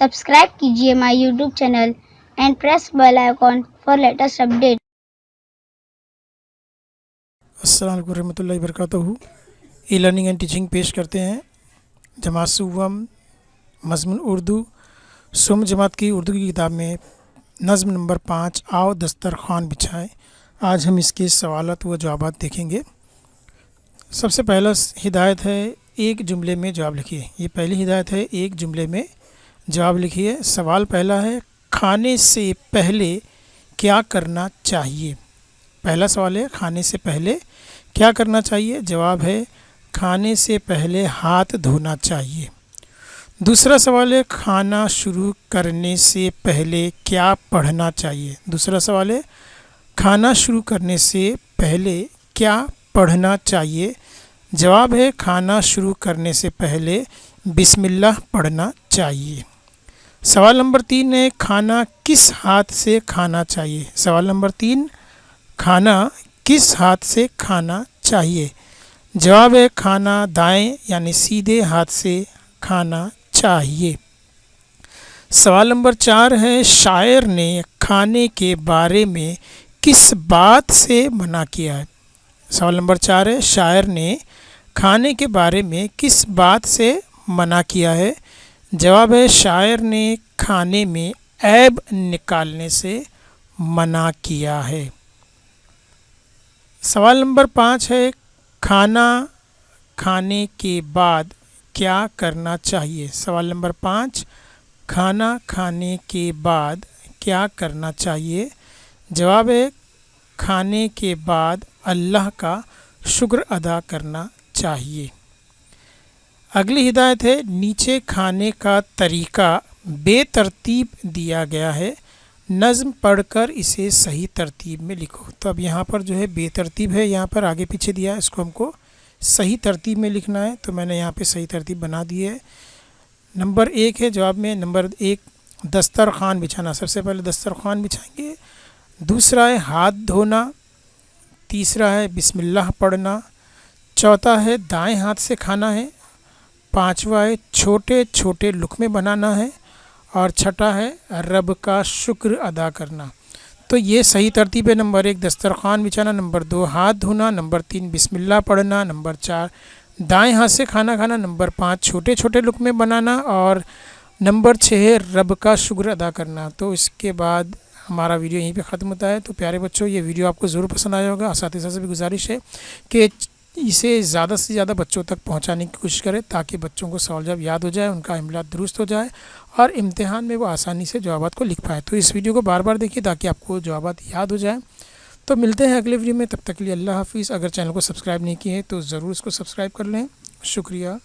Subscribe कीजिए my YouTube channel and press bell icon for latest update. अस्सलाम वालेकुम रहमतुल्लाहि व बरकातहू। ई लर्निंग एंड टीचिंग पेश करते हैं जमात सुवम मज़मून उर्दू सुम जमात की उर्दू की किताब में नज़्म नंबर 5 आओ दस्तरख़्वान बिछाएं। आज हम इसके सवालत व जवाबात देखेंगे। सबसे पहला हिदायत है एक जुमले में जवाब लिखिए। ये पहली हिदायत है, एक जुमले में जवाब लिखिए। सवाल पहला है, खाने से पहले क्या करना चाहिए। पहला सवाल है, खाने से पहले क्या करना चाहिए। जवाब है, खाने से पहले हाथ धोना चाहिए। दूसरा सवाल है, खाना शुरू करने से पहले क्या पढ़ना चाहिए। दूसरा सवाल है, खाना शुरू करने से पहले क्या पढ़ना चाहिए। जवाब है, खाना शुरू करने से पहले बिस्मिल्लाह पढ़ना चाहिए। सवाल नंबर 3 है, खाना किस हाथ से खाना चाहिए। सवाल नंबर 3, खाना किस हाथ से खाना चाहिए। जवाब है, खाना दाएं यानी सीधे हाथ से खाना चाहिए। सवाल नंबर 4 है, शायर ने खाने के बारे में किस बात से मना किया है। सवाल नंबर 4 है, शायर ने खाने के बारे में किस बात से मना किया है। जवाब है, शायर ने खाने में ऐब निकालने से मना किया है। सवाल नंबर 5 है, खाना खाने के बाद क्या करना चाहिए। सवाल नंबर 5, खाना खाने के बाद क्या करना चाहिए। जवाब है, खाने के बाद अल्लाह का शुक्र अदा करना चाहिए। अगली हिदायत है, नीचे खाने का तरीका बेतरतीब दिया गया है, नज़्म पढ़कर इसे सही तरतीब में लिखो। तो अब यहाँ पर जो है बेतरतीब है, यहाँ पर आगे पीछे दिया है, इसको हमको सही तरतीब में लिखना है। तो मैंने यहाँ पे सही तरतीब बना दी है। नंबर 1 है जवाब में, नंबर 1 दस्तरख़्वान बिछाना। सबसे पहले दस्तरख़्वान बिछाएंगे। दूसरा है हाथ धोना। तीसरा है बिस्मिल्लाह पढ़ना। चौथा है दाएं हाथ से खाना है। पांचवा है छोटे छोटे लुक़मे बनाना है। और छठा है रब का शुक्र अदा करना। तो ये सही तरतीब है। नंबर 1 दस्तरख़्वान बिछाना, नंबर 2 हाथ धोना, नंबर 3 बिस्मिल्लाह पढ़ना, नंबर 4 दाएं हाथ से खाना खाना, नंबर 5 छोटे छोटे लुक़मे बनाना और नंबर 6 है रब का शुक्र अदा करना। तो इसके बाद हमारा वीडियो यहीं पे ख़त्म होता है। तो प्यारे बच्चों, ये वीडियो आपको ज़रूर पसंद आया होगा। असातिज़ा से भी गुजारिश है कि इसे ज़्यादा से ज़्यादा बच्चों तक पहुंचाने की कोशिश करें ताकि बच्चों को सवाल जवाब याद हो जाए, उनका इमला दुरुस्त हो जाए और इम्तिहान में वो आसानी से जवाबात को लिख पाए। तो इस वीडियो को बार बार देखिए ताकि आपको जवाबात याद हो जाए। तो मिलते हैं अगले वीडियो में, तब तक के लिए अल्लाह हाफ़िज़। अगर चैनल को सब्सक्राइब नहीं किए तो ज़रूर इसको सब्सक्राइब कर लें। शुक्रिया।